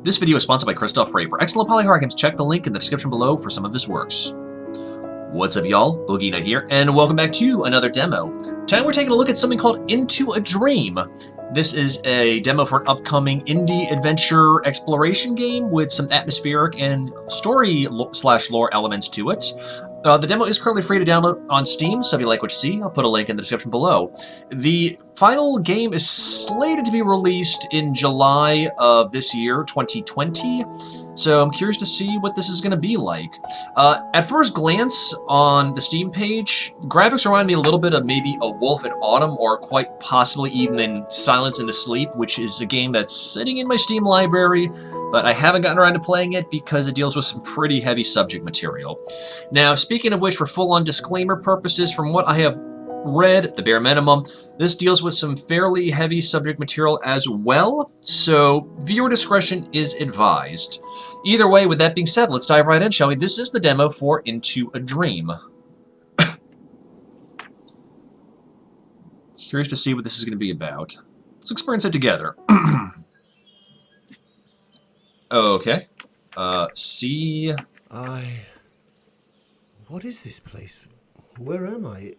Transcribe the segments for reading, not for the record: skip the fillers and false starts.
This video is sponsored by Christoph Frey. For excellent polyhoricons, check the link in the description below for some of his works. What's up, y'all? Boogie Knight here, and welcome back to another demo. Today we're taking a look at something called Into a Dream. This is a demo for an upcoming indie adventure exploration game with some atmospheric and story/lore elements to it. The demo is currently free to download on Steam, so if you like what you see, I'll put a link in the description below. The final game is slated to be released in July of this year, 2020, so I'm curious to see what this is going to be like. At first glance on the Steam page, graphics remind me a little bit of maybe A Wolf in Autumn, or quite possibly even in Silence in the Sleep, which is a game that's sitting in my Steam library, but I haven't gotten around to playing it because it deals with some pretty heavy subject material. Now, speaking of which, for full-on disclaimer purposes, from what I have read, at the bare minimum, this deals with some fairly heavy subject material as well, so viewer discretion is advised. Either way, with that being said, let's dive right in, shall we? This is the demo for Into a Dream. Curious to see what this is going to be about. Let's experience it together. Okay. See... What is this place? Where am I?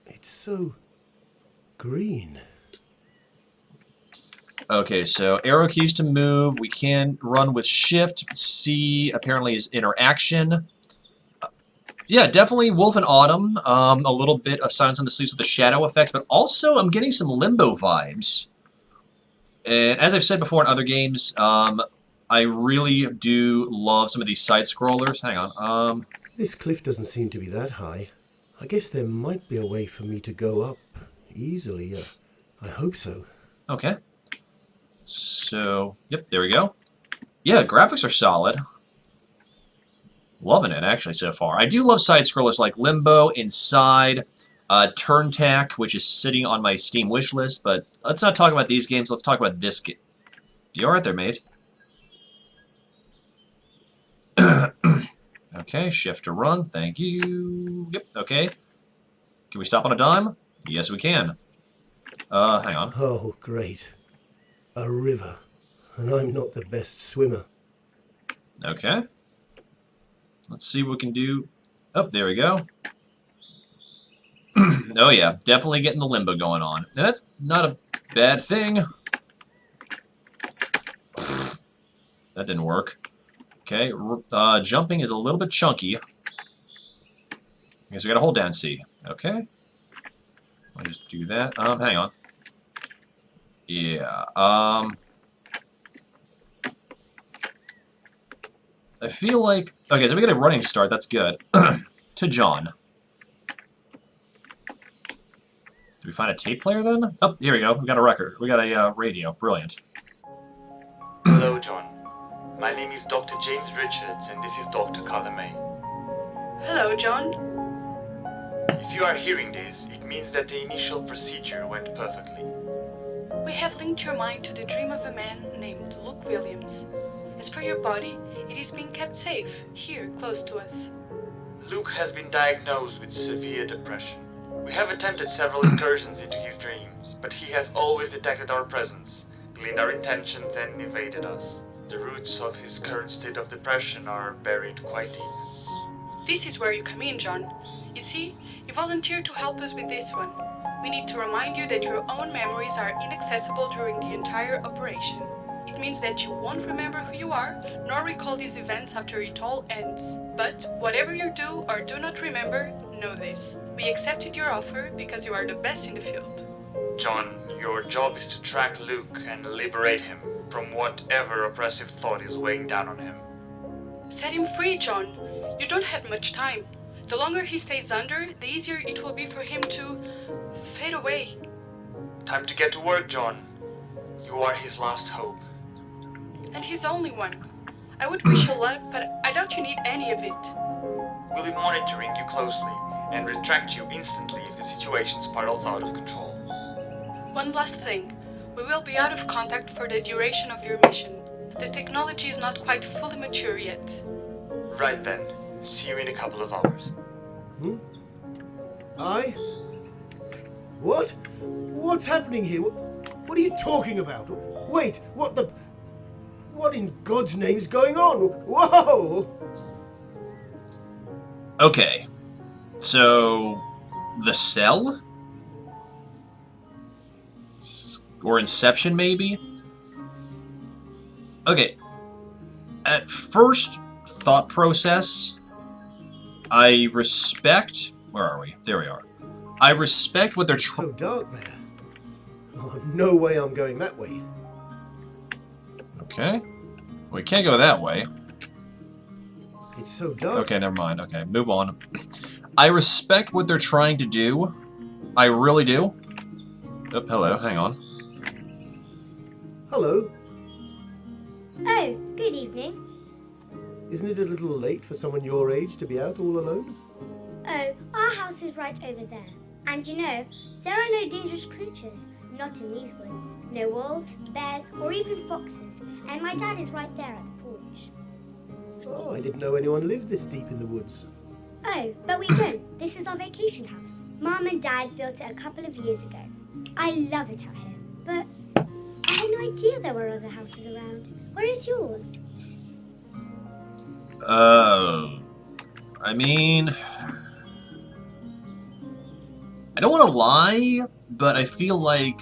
It's so... green. Okay, so arrow keys to move. We can run with shift. C apparently is interaction. Yeah, definitely Wolf in Autumn. A little bit of Silence in the Sleep with the shadow effects, but also I'm getting some Limbo vibes. And as I've said before in other games, I really do love some of these side-scrollers. Hang on. This cliff doesn't seem to be that high. I guess there might be a way for me to go up easily. I hope so. Okay. So, yep, there we go. Yeah, graphics are solid. Loving it, actually, so far. I do love side-scrollers like Limbo, Inside, Turn Tack, which is sitting on my Steam wishlist, but let's not talk about these games. Let's talk about this game. You alright there, mate? Okay, shift to run. Thank you. Yep, okay. Can we stop on a dime? Yes, we can. Hang on. Oh, great. A river. And I'm not the best swimmer. Okay. Let's see what we can do. Oh, there we go. Oh yeah, definitely getting the limbo going on. Now, that's not a bad thing. That didn't work. Okay, jumping is a little bit chunky. I guess we gotta hold down C. Okay. I'll just do that. Hang on. Yeah, I feel like... Okay, so we get a running start, that's good. To John. Did we find a tape player then? Oh, here we go. We got a record. We got a radio. Brilliant. Hello, John. My name is Dr. James Richards, and this is Dr. Carla May. Hello, John. If you are hearing this, it means that the initial procedure went perfectly. We have linked your mind to the dream of a man named Luke Williams. As for your body, it is being kept safe, here, close to us. Luke has been diagnosed with severe depression. We have attempted several incursions into his dreams, but he has always detected our presence, gleaned our intentions, and evaded us. The roots of his current state of depression are buried quite deep. This is where you come in, John. You see, you volunteered to help us with this one. We need to remind you that your own memories are inaccessible during the entire operation. It means that you won't remember who you are, nor recall these events after it all ends. But whatever you do or do not remember, know this. We accepted your offer because you are the best in the field. John, your job is to track Luke and liberate him from whatever oppressive thought is weighing down on him. Set him free, John. You don't have much time. The longer he stays under, the easier it will be for him to fade away. Time to get to work, John. You are his last hope. And his only one. I would wish you luck, but I doubt you need any of it. We'll be monitoring you closely and retract you instantly if the situation spirals out of control. One last thing. We will be out of contact for the duration of your mission. The technology is not quite fully mature yet. Right then. See you in a couple of hours. What? What's happening here? What are you talking about? Wait, what the... What in God's name's going on? Whoa! Okay. So, the cell? Or Inception, maybe? Okay. At first thought process, I respect... Where are we? There we are. I respect what they're It's trying... so dark there. Oh, no way I'm going that way. Okay. We can't go that way. It's so dark. Okay, never mind. Okay, move on. I respect what they're trying to do. I really do. Oh, hello. Hang on. Hello. Oh, good evening. Isn't it a little late for someone your age to be out all alone? Oh, our house is right over there. And you know, there are no dangerous creatures, not in these woods. No wolves, bears, or even foxes. And my dad is right there at the porch. Oh, I didn't know anyone lived this deep in the woods. Oh, but we don't. This is our vacation house. Mom and Dad built it a couple of years ago. I love it out here, but I had no idea there were other houses around. Where is yours? I mean... I don't want to lie, but I feel like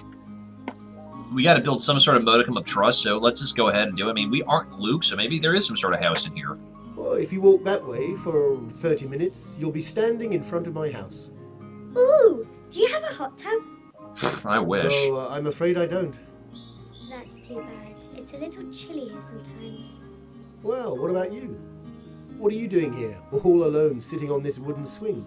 we got to build some sort of modicum of trust, so let's just go ahead and do it. I mean, we aren't Luke, so maybe there is some sort of house in here. Well, if you walk that way for 30 minutes, you'll be standing in front of my house. Ooh, do you have a hot tub? I wish. No, I'm afraid I don't. That's too bad. It's a little chilly here sometimes. Well, what about you? What are you doing here, all alone, sitting on this wooden swing?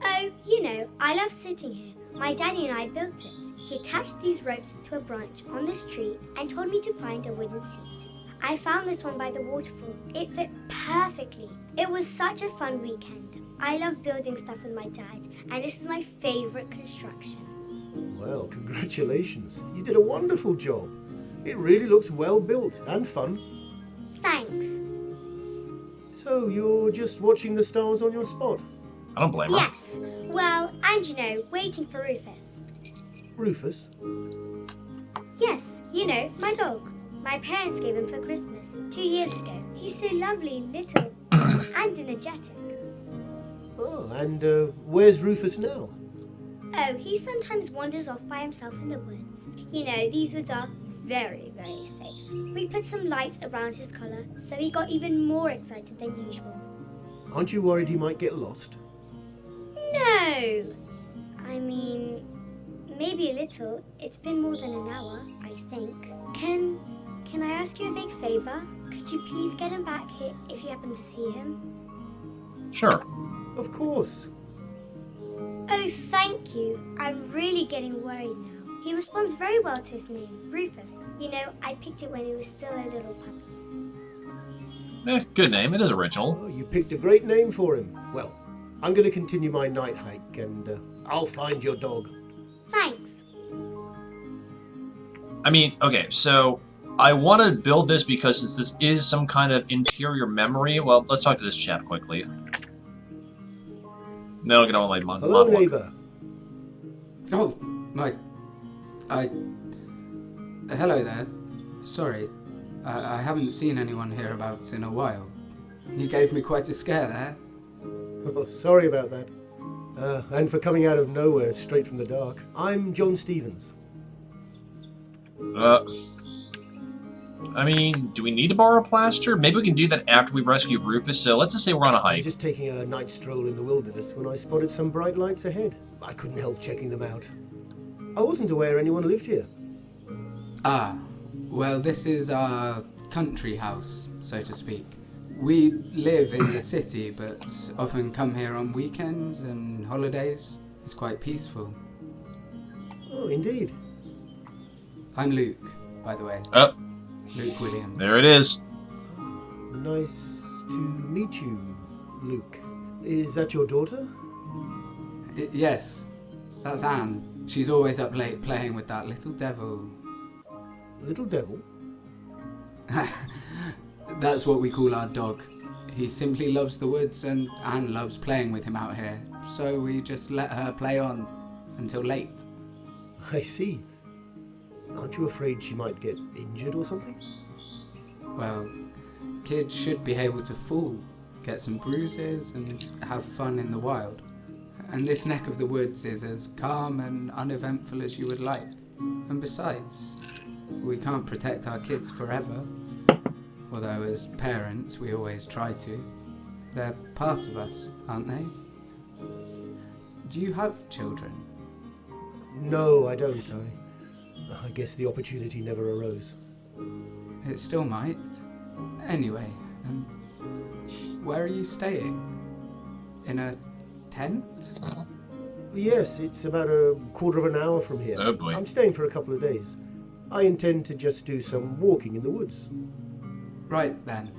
Oh, you know, I love sitting here. My daddy and I built it. He attached these ropes to a branch on this tree and told me to find a wooden seat. I found this one by the waterfall. It fit perfectly. It was such a fun weekend. I love building stuff with my dad, and this is my favorite construction. Well, congratulations. You did a wonderful job. It really looks well built and fun. Thanks. So, you're just watching the stars on your spot? I don't blame her. Yes. Well, and you know, waiting for Rufus. Rufus? Yes, you know, my dog. My parents gave him for Christmas 2 years ago. He's so lovely, little, and energetic. Oh, and where's Rufus now? Oh, he sometimes wanders off by himself in the woods. You know, these woods are very, very safe. We put some lights around his collar, so he got even more excited than usual. Aren't you worried he might get lost? No! I mean, maybe a little. It's been more than an hour, I think. Can I ask you a big favor? Could you please get him back here if you happen to see him? Sure. Of course. Oh, thank you. I'm really getting worried now. He responds very well to his name, Rufus. You know, I picked it when he was still a little puppy. Good name. It is original. Oh, you picked a great name for him. Well, I'm going to continue my night hike and I'll find your dog. Thanks. I mean, okay, so I want to build this because since this is some kind of interior memory, well, let's talk to this chap quickly. No, get on like Hello, neighbor. Oh, hello there. Sorry, I haven't seen anyone hereabouts in a while. You gave me quite a scare there. Oh, sorry about that. And for coming out of nowhere straight from the dark. I'm John Stevens. I mean, do we need to borrow a plaster? Maybe we can do that after we rescue Rufus, so let's just say we're on a I hike. was just taking a night stroll in the wilderness when I spotted some bright lights ahead. I couldn't help checking them out. I wasn't aware anyone lived here. Ah, well, this is our country house, so to speak. We live in the city, but often come here on weekends and holidays. It's quite peaceful. Oh, indeed. I'm Luke, by the way. Oh, Luke Williams. there it is. Nice to meet you, Luke. Is that your daughter? Yes, that's Anne. She's always up late playing with that little devil. Little devil? That's what we call our dog. He simply loves the woods and Anne loves playing with him out here. So we just let her play on until late. I see. Aren't you afraid she might get injured or something? well, kids should be able to fall, get some bruises, and have fun in the wild. And this neck of the woods is as calm and uneventful as you would like. And besides, we can't protect our kids forever. Although as parents, we always try to. They're part of us, aren't they? Do you have children? No, I don't. I guess the opportunity never arose. It still might. Anyway, where are you staying? In a tent? Yes, it's about a quarter of an hour from here. Oh boy. I'm staying for a couple of days. I intend to just do some walking in the woods. Right then.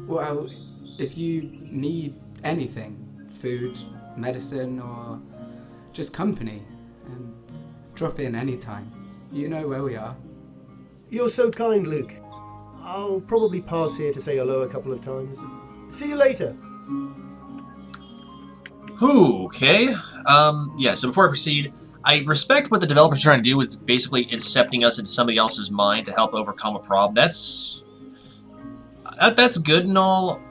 Well, if you need anything, food, medicine, or just company, drop in anytime. You know where we are. You're so kind, Luke. I'll probably pass here to say hello a couple of times. See you later. Okay. Yeah, so before I proceed, I respect what the developers are trying to do with basically incepting us into somebody else's mind to help overcome a problem. That's good and all,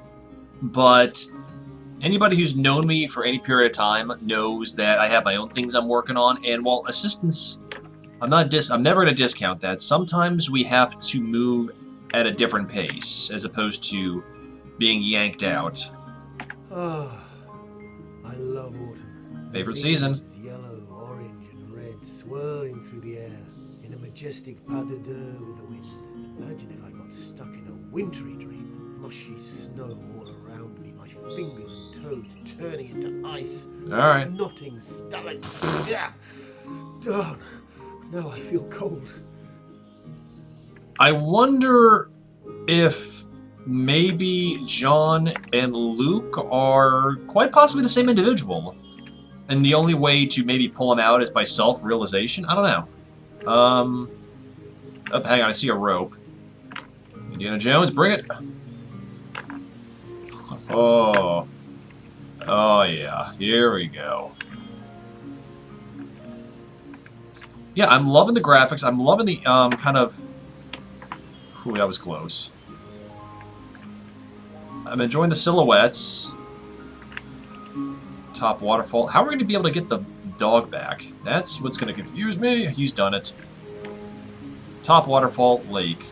but anybody who's known me for any period of time knows that I have my own things I'm working on, and while assistance, I'm never going to discount that. Sometimes we have to move at a different pace, as opposed to being yanked out. Ah, I love autumn. Favorite The season. leaves, yellow, orange, and red, swirling through the air in a majestic pas de deux with the wind. Imagine if I got stuck in a wintry dream. Mushy snow all around me, my fingers and toes turning into ice. Alright. Snotting stalactites. Yeah. Darn. Now I feel cold. I wonder if maybe John and Luke are quite possibly the same individual, and the only way to maybe pull them out is by self-realization? I don't know. Oh, hang on, I see a rope. Indiana Jones, bring it! Oh. Oh, yeah. Here we go. Yeah, I'm loving the graphics. I'm loving the, kind of... Ooh, that was close. I'm enjoying the silhouettes. Top waterfall. How are we going to be able to get the dog back? That's what's going to confuse me. He's done it. Top waterfall, lake.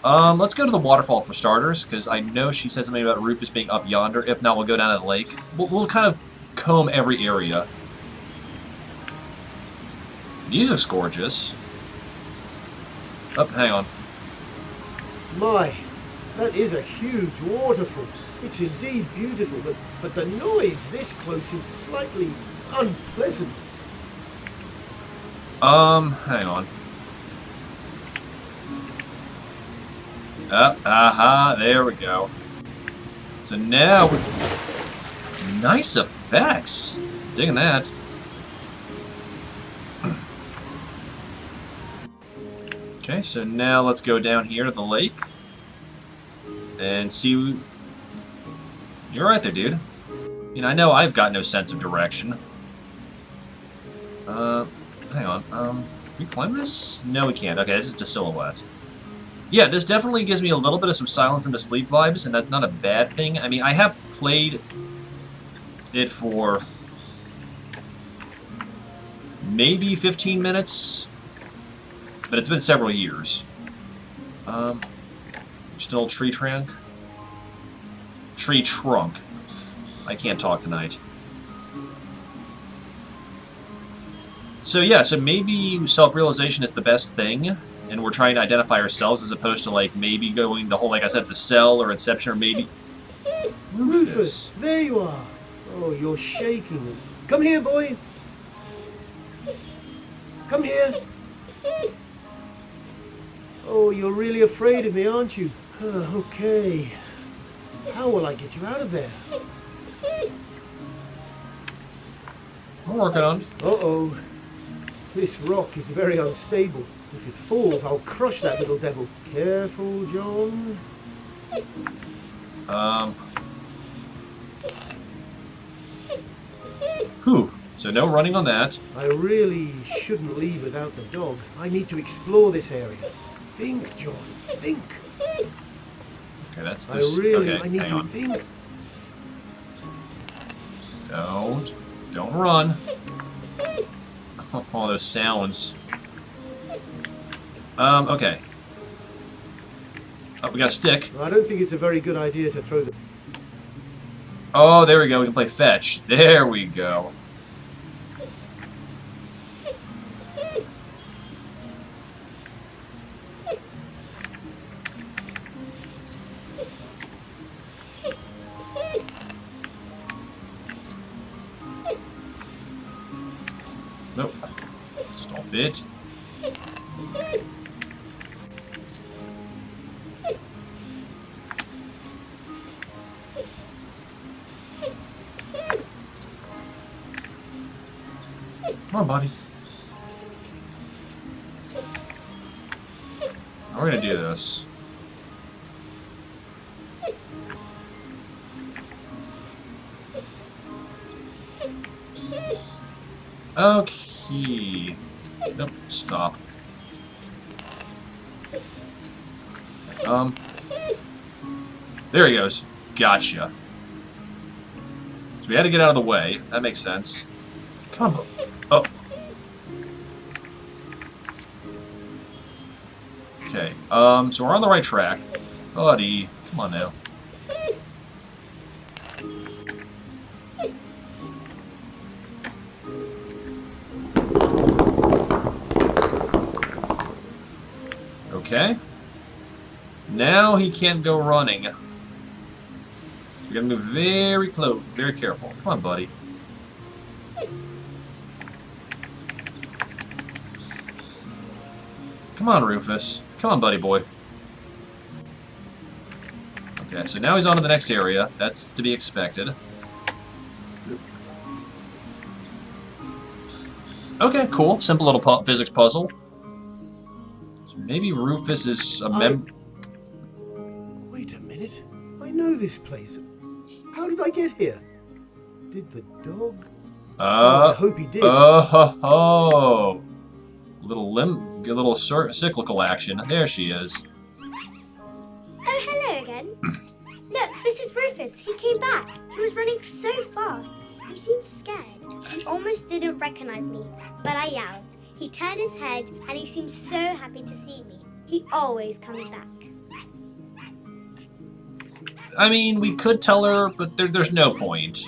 Let's go to the waterfall for starters, because I know she said something about Rufus being up yonder. If not, we'll go down to the lake. We'll kind of comb every area. Music's gorgeous. Oh, hang on. My, that is a huge waterfall. It's indeed beautiful, but the noise this close is slightly unpleasant. Hang on. Aha, there we go. So now we... Nice effects! Digging that. Okay, so now let's go down here to the lake. And see... You're right there, dude. You know, I know I've got no sense of direction. Hang on. Can we climb this? No, we can't. Okay, this is just silhouette. Yeah, this definitely gives me a little bit of some Silence in the Sleep vibes, and that's not a bad thing. I mean, I have played it for maybe 15 minutes, but it's been several years. Just an old tree trunk. Tree trunk. I can't talk tonight. So yeah, so maybe self-realization is the best thing, and we're trying to identify ourselves as opposed to, like, maybe going the whole, like I said, the Cell or Inception, or maybe... Rufus, there you are. Oh, you're shaking. Come here, boy. Come here. Oh, you're really afraid of me, aren't you? Okay. How will I get you out of there? I'm working on it. Uh-oh. This rock is very unstable. If it falls, I'll crush that little devil. Careful, John. Whew. So no running on that. I really shouldn't leave without the dog. I need to explore this area. Think, John. Think. Okay, that's I this. really Okay, I need hang to on. think. Don't run. Oh, those sounds. Okay. Oh, we got a stick. I don't think it's a very good idea to throw the... Oh, there we go. We can play fetch. There we go. Nope. Stop it. Come on, buddy. We're gonna do this. Okay. Nope. Stop. There he goes. Gotcha. So we had to get out of the way. That makes sense. Come on. Oh. Okay. So we're on the right track. Buddy, come on now. Okay. Now he can't go running. So we gotta move very close, very careful. Come on, buddy. Come on, Rufus. Come on, buddy boy. Okay, so now he's on to the next area. That's to be expected. Okay, cool. Simple little physics puzzle. So maybe Rufus is a Wait a minute. I know this place. How did I get here? Did the dog? I hope he did. Oh. Little cyclical action. There she is. Oh, hello again. Look, this is Rufus. He came back. He was running so fast. He seemed scared. He almost didn't recognize me, but I yelled. He turned his head and he seemed so happy to see me. He always comes back. I mean, we could tell her, but there's no point.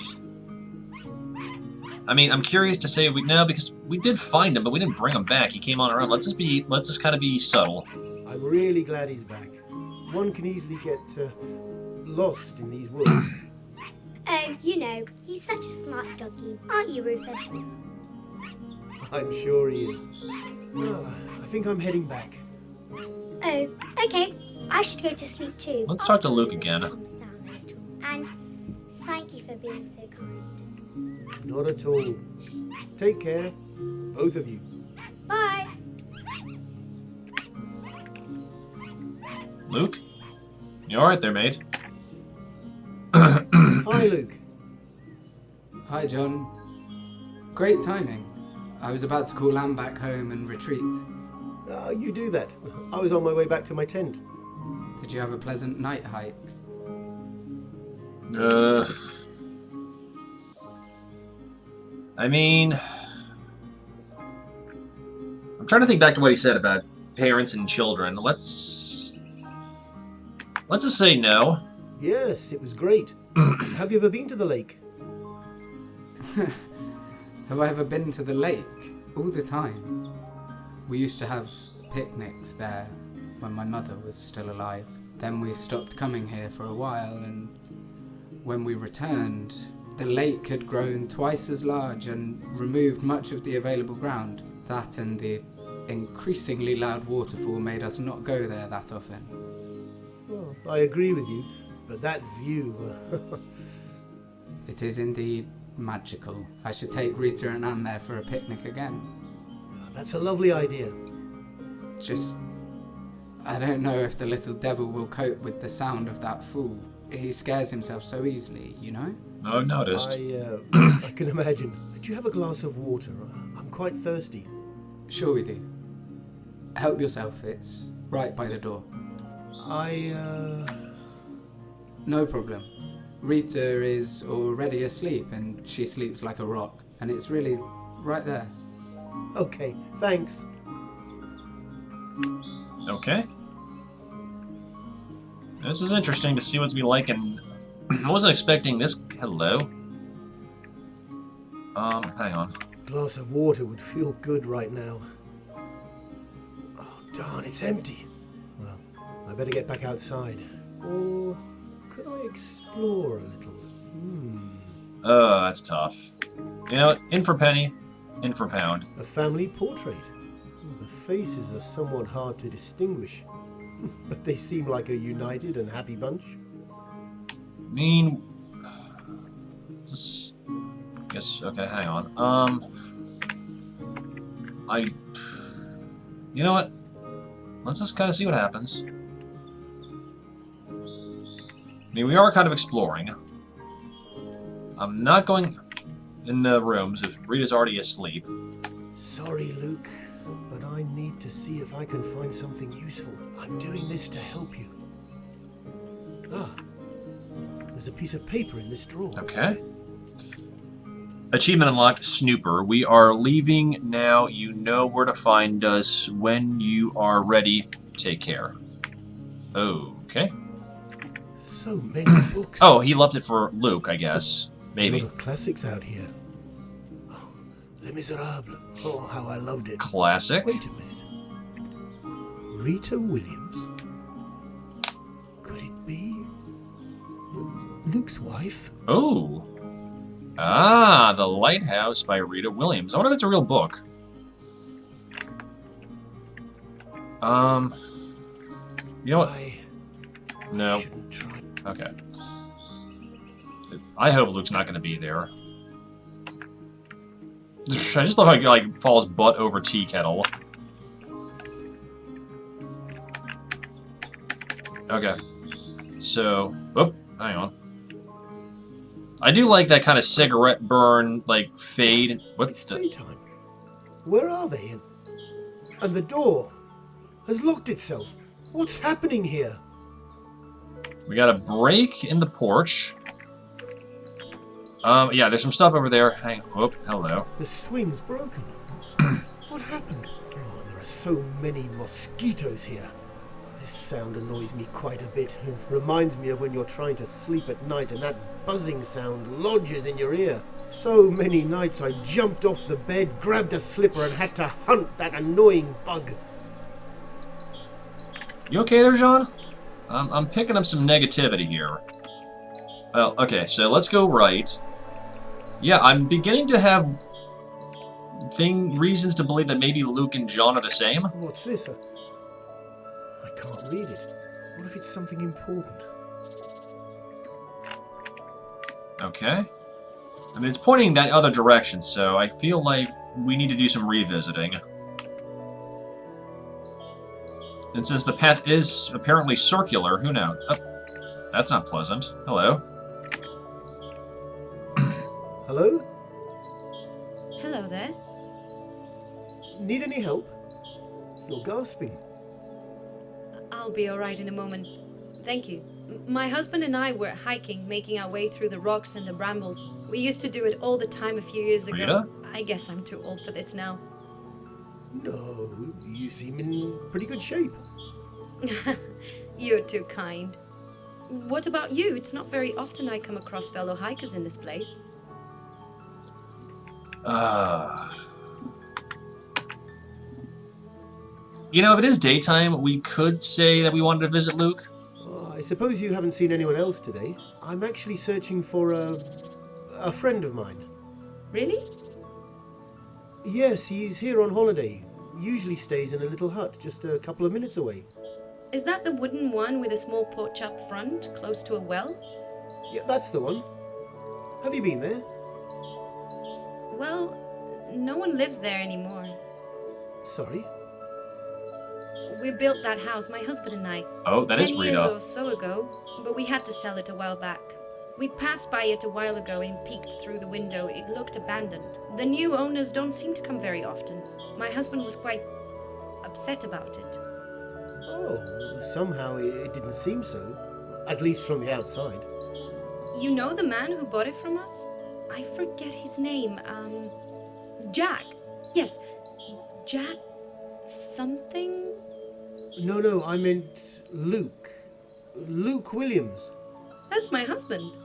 I mean, I'm curious to say no, because we did find him, but we didn't bring him back. He came on our own. Let's just kind of be subtle. I'm really glad he's back. One can easily get lost in these woods. Oh, you know, he's such a smart doggy, aren't you, Rufus? I'm sure he is. Well, I think I'm heading back. Oh, okay. I should go to sleep too. Let's talk to Luke again. Calms down a little. And thank you for being so kind. Not at all. Take care, both of you. Bye. Luke? You alright there, mate? Hi, Luke. Hi, John. Great timing. I was about to call Anne back home and retreat. You do that. I was on my way back to my tent. Did you have a pleasant night hike? I mean, I'm trying to think back to what he said about parents and children. Let's just say no. Yes, it was great. Have you ever been to the lake? Have I ever been to the lake? All the time. We used to have picnics there when my mother was still alive. Then we stopped coming here for a while, and when we returned, the lake had grown twice as large and removed much of the available ground. That and the increasingly loud waterfall made us not go there that often. Well, I agree with you, but that view... It is indeed magical. I should take Rita and Anne there for a picnic again. That's a lovely idea. Just... I don't know if the little devil will cope with the sound of that fall. He scares himself so easily, you know? I've noticed. I can imagine. Do you have a glass of water? I'm quite thirsty. Sure we do. Help yourself, it's right by the door. No problem. Rita is already asleep, and she sleeps like a rock, and it's really right there. Okay, thanks. Okay. This is interesting to see what's be like, and I wasn't expecting this. Hello. Hang on. A glass of water would feel good right now. Oh, darn, it's empty. Well, I better get back outside. Or could I explore a little? That's tough. You know what? In for penny, in for pound. A family portrait. Well, the faces are somewhat hard to distinguish, but they seem like a united and happy bunch. I mean, just guess. Okay, hang on. You know what? Let's just kind of see what happens. I mean, we are kind of exploring. I'm not going in the rooms if Rita's already asleep. Sorry, Luke, but I need to see if I can find something useful. I'm doing this to help you. Ah, there's a piece of paper in this drawer. Okay. Achievement unlocked, Snooper. We are leaving now. You know where to find us when you are ready. Take care. Okay. So many books. Oh, he left it for Luke, I guess. A Maybe. lot of classics out here. Oh, Les Miserables. Oh, how I loved it. Classic. Wait a minute. Rita Williams? Could it be Luke's wife? Oh. Ah, The Lighthouse by Rita Williams. I wonder if that's a real book. You know what? I No. shouldn't try. Okay. I hope Luke's not going to be there. I just love how he like falls butt over tea kettle. Okay. So, oh, hang on. I do like that kind of cigarette burn, like fade. What's It's the? daytime. Where are they? And the door has locked itself. What's happening here? We got a break in the porch. Yeah, there's some stuff over there. Hang. Whoop. Hello. The swing's broken. What happened? Oh, there are so many mosquitoes here. This sound annoys me quite a bit. It reminds me of when you're trying to sleep at night and that buzzing sound lodges in your ear. So many nights I jumped off the bed, grabbed a slipper and had to hunt that annoying bug. You okay there, John? I'm picking up some negativity here. Well, okay, so let's go right. Yeah, I'm beginning to have reasons to believe that maybe Luke and John are the same. What's this? I can't read it. What if it's something important? Okay. I mean, it's pointing that other direction, so I feel like we need to do some revisiting. And since the path is apparently circular, who knows? Oh, that's not pleasant. Hello. Hello? Hello there. Need any help? You're gasping. I'll be alright in a moment. Thank you. My husband and I were hiking, making our way through the rocks and the brambles. We used to do it all the time a few years ago. Rita? I guess I'm too old for this now. No, you seem in pretty good shape. You're too kind. What about you? It's not very often I come across fellow hikers in this place. You know, if it is daytime, we could say that we wanted to visit Luke. I suppose you haven't seen anyone else today. I'm actually searching for a friend of mine. Really? Yes, he's here on holiday. Usually stays in a little hut just a couple of minutes away. Is that the wooden one with a small porch up front, close to a well? Yeah, that's the one. Have you been there? Well, no one lives there anymore. Sorry. We built that house, my husband and I. Oh, that is 10 years Rita. or so ago, but we had to sell it a while back. We passed by it a while ago and peeked through the window. It looked abandoned. The new owners don't seem to come very often. My husband was quite upset about it. Oh, somehow it didn't seem so. At least from the outside. You know the man who bought it from us? I forget his name. Jack. Yes, Jack something? No, I meant Luke. Luke Williams. That's my husband.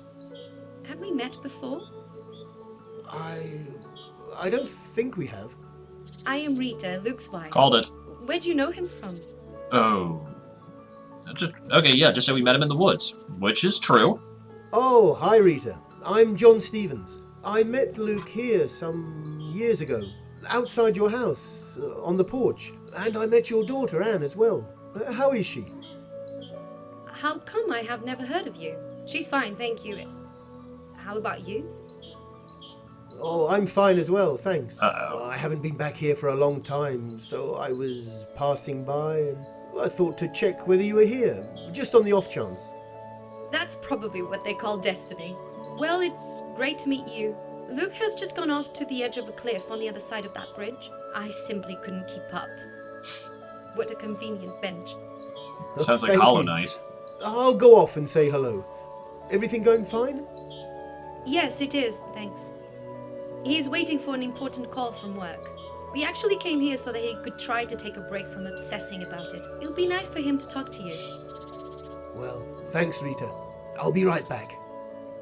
Have we met before? I don't think we have. I am Rita, Luke's wife. Called it. Where'd you know him from? Oh. Okay, yeah, just so we met him in the woods. Which is true. Oh, hi Rita. I'm John Stevens. I met Luke here some years ago, outside your house, on the porch. And I met your daughter, Anne, as well. How is she? How come I have never heard of you? She's fine, thank you. How about you? Oh, I'm fine as well, thanks. Uh-oh. I haven't been back here for a long time, so I was passing by and I thought to check whether you were here, just on the off chance. That's probably what they call destiny. Well, it's great to meet you. Luke has just gone off to the edge of a cliff on the other side of that bridge. I simply couldn't keep up. What a convenient bench. Sounds like Thank Hollow you. Knight. I'll go off and say hello. Everything going fine? Yes, it is, thanks. He's waiting for an important call from work. We actually came here so that he could try to take a break from obsessing about it. It'll be nice for him to talk to you. Well, thanks, Rita. I'll be right back.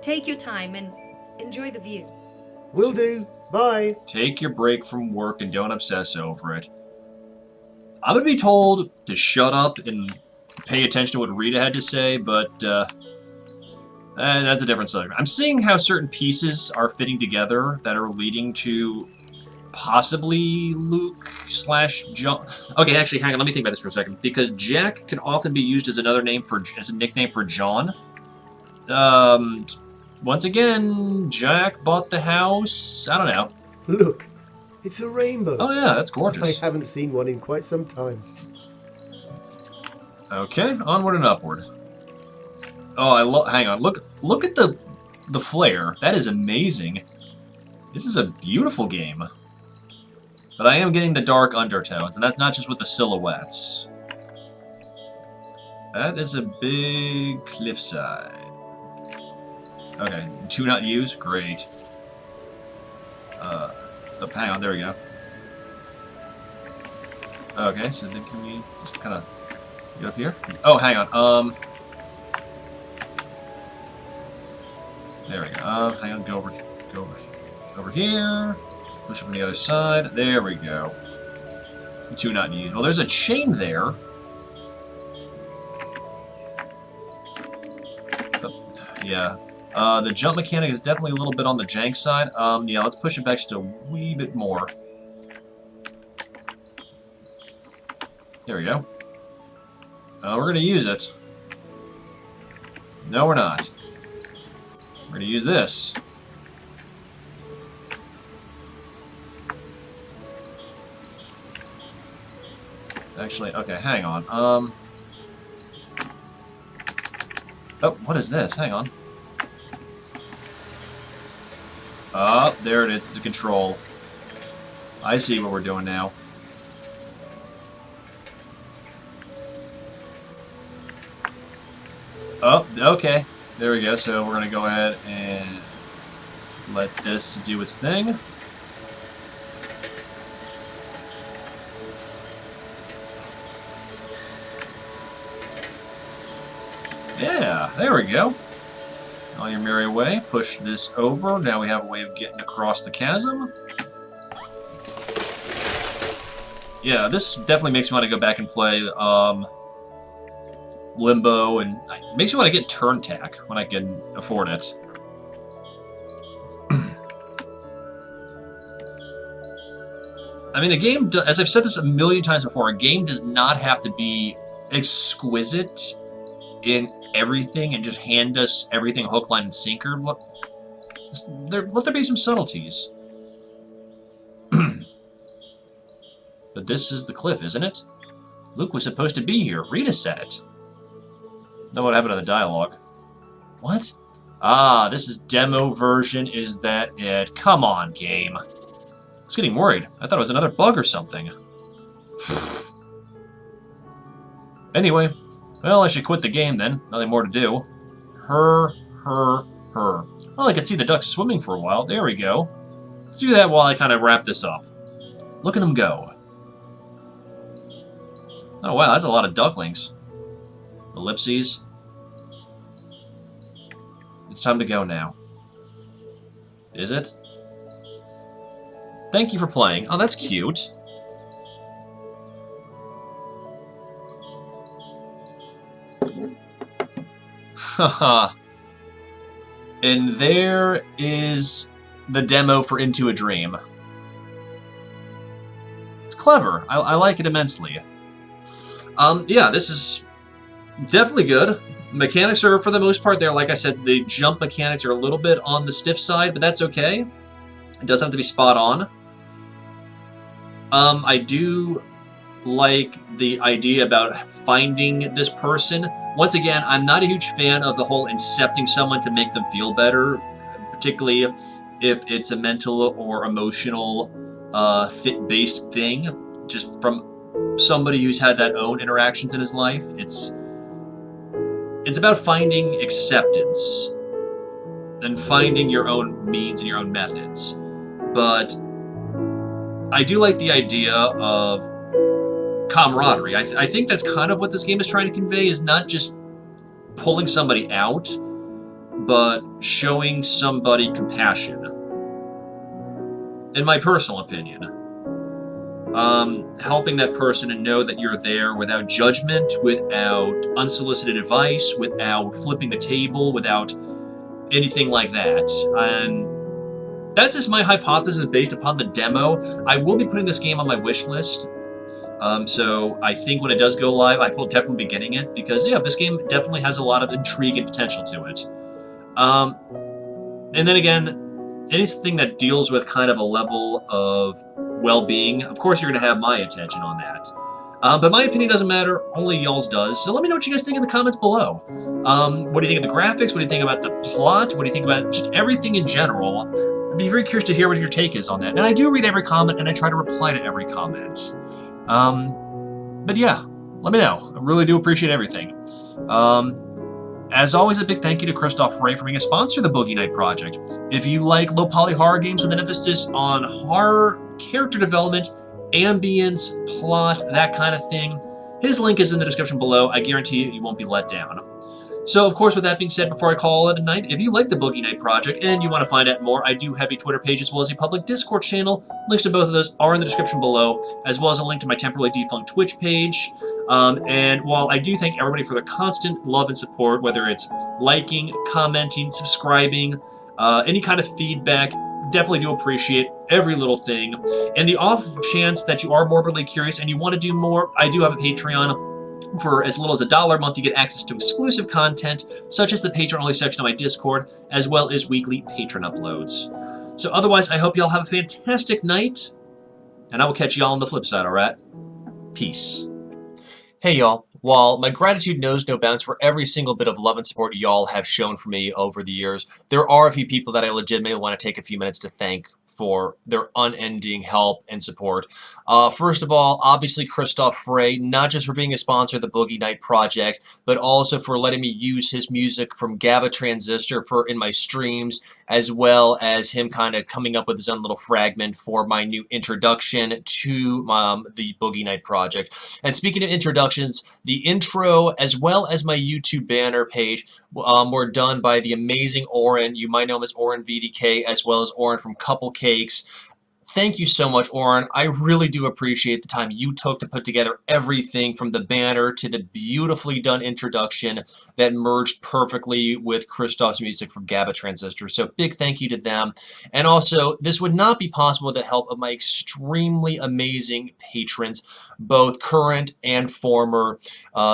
Take your time and enjoy the view. Will do. Bye. Take your break from work and don't obsess over it. I'm gonna be told to shut up and pay attention to what Rita had to say, but that's a different subject. I'm seeing how certain pieces are fitting together that are leading to possibly Luke/John. Okay, actually, hang on. Let me think about this for a second. Because Jack can often be used as a nickname for John. Once again, Jack bought the house. I don't know. Look, it's a rainbow. Oh yeah, that's gorgeous. I haven't seen one in quite some time. Okay, onward and upward. Oh, hang on. Look at the flare. That is amazing. This is a beautiful game. But I am getting the dark undertones, and that's not just with the silhouettes. That is a big cliffside. Okay, 2 not used? Great. Hang on, there we go. Okay, so then can we just kind of get up here? Oh, hang on, there we go. Hang on, go over here. Push it from the other side. There we go. 2 not used. Well, there's a chain there. Yeah. The jump mechanic is definitely a little bit on the jank side. Yeah, let's push it back just a wee bit more. There we go. We're going to use it. No, we're not. We're going to use this. Actually, okay, hang on. Oh, what is this? Hang on. Oh, there it is. It's a control. I see what we're doing now. Oh, okay. There we go. So we're going to go ahead and let this do its thing. Yeah, there we go. On your merry way, push this over. Now we have a way of getting across the chasm. Yeah, this definitely makes me want to go back and play Limbo, and it makes me want to get Turn Tack when I can afford it. I mean, a game, as I've said this a million times before, a game does not have to be exquisite in everything and just hand us everything hook, line, and sinker. Let there be some subtleties. But this is the cliff, isn't it? Luke was supposed to be here. Rita said it. Know what happened to the dialogue? What? Ah, this is demo version. Is that it? Come on, game. I was getting worried. I thought it was another bug or something. Anyway, Well, I should quit the game then. Nothing more to do. Her. Well, I can see the ducks swimming for a while. There we go. Let's do that while I kind of wrap this up. Look at them go. Oh, wow, that's a lot of ducklings. Ellipses. It's time to go now. Is it? Thank you for playing. Oh, that's cute. Haha. And there is the demo for Into a Dream. It's clever. I like it immensely. Yeah, this is definitely good. Mechanics are, for the most part, there. Like I said, the jump mechanics are a little bit on the stiff side, but that's okay. It doesn't have to be spot on. I do like the idea about finding this person. Once again, I'm not a huge fan of the whole incepting someone to make them feel better, particularly if it's a mental or emotional fit-based thing, just from somebody who's had that own interactions in his life. It's about finding acceptance and finding your own means and your own methods. But I do like the idea of camaraderie. I think that's kind of what this game is trying to convey, is not just pulling somebody out, but showing somebody compassion. In my personal opinion. Helping that person to know that you're there without judgment, without unsolicited advice, without flipping the table, without anything like that. And that's just my hypothesis based upon the demo. I will be putting this game on my wish list. So I think when it does go live, I will definitely be getting it, because yeah, this game definitely has a lot of intrigue and potential to it. And then again, anything that deals with kind of a level of well-being, of course you're going to have my attention on that. But my opinion doesn't matter, only y'all's does. So let me know what you guys think in the comments below. What do you think of the graphics? What do you think about the plot? What do you think about just everything in general? I'd be very curious to hear what your take is on that. And I do read every comment, and I try to reply to every comment. But yeah, let me know. I really do appreciate everything. As always, a big thank you to Christoph Frey for being a sponsor of the Boogie Night Project. If you like low-poly horror games with an emphasis on horror, character development, ambience, plot, that kind of thing, his link is in the description below. I guarantee you won't be let down. So, of course, with that being said, before I call it a night, if you like the Boogie Night Project and you want to find out more, I do have a Twitter page as well as a public Discord channel. Links to both of those are in the description below, as well as a link to my temporarily defunct Twitch page. And while I do thank everybody for their constant love and support, whether it's liking, commenting, subscribing, any kind of feedback, definitely do appreciate every little thing. And the off chance that you are morbidly curious and you want to do more, I do have a Patreon. For as little as $1 a month, you get access to exclusive content, such as the Patreon-only section of my Discord, as well as weekly Patreon uploads. So otherwise, I hope y'all have a fantastic night, and I will catch y'all on the flip side, alright? Peace. Hey y'all, while my gratitude knows no bounds for every single bit of love and support y'all have shown for me over the years, there are a few people that I legitimately want to take a few minutes to thank for their unending help and support. First of all, obviously Christoph Frey, not just for being a sponsor of the Boogie Night Project, but also for letting me use his music from GABA Transistor in my streams, as well as him kind of coming up with his own little fragment for my new introduction to the Boogie Night Project. And speaking of introductions, the intro as well as my YouTube banner page were done by the amazing Oren. You might know him as Oren VDK, as well as Oren from Couple Cakes. Thank you so much, Oren. I really do appreciate the time you took to put together everything from the banner to the beautifully done introduction that merged perfectly with Christoph's music from GABA Transistor. So big thank you to them. And also, this would not be possible with the help of my extremely amazing patrons, both current and former,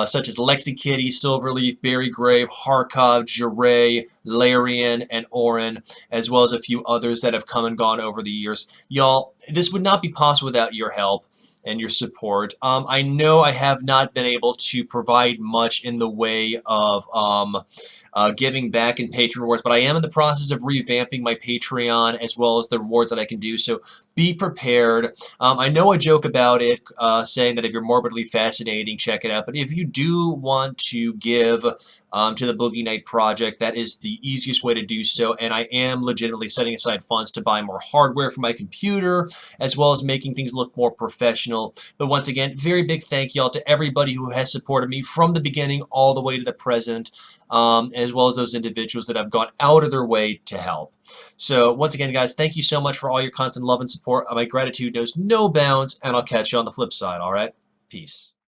such as Lexi Kitty, Silverleaf, Barry Grave, Harkov, Jeray, Larian, and Oren, as well as a few others that have come and gone over the years. Y'all, this would not be possible without your help and your support. I know I have not been able to provide much in the way of giving back in Patreon rewards, but I am in the process of revamping my Patreon as well as the rewards that I can do, so be prepared. I know I joke about it, saying that if you're morbidly fascinating, check it out, but if you do want to give to the Boogie Night Project, that is the easiest way to do so, and I am legitimately setting aside funds to buy more hardware for my computer, as well as making things look more professional. But once again, very big thank y'all to everybody who has supported me from the beginning all the way to the present, as well as those individuals that have gone out of their way to help. So once again, guys, thank you so much for all your constant love and support. My gratitude knows no bounds, and I'll catch you on the flip side, all right? Peace.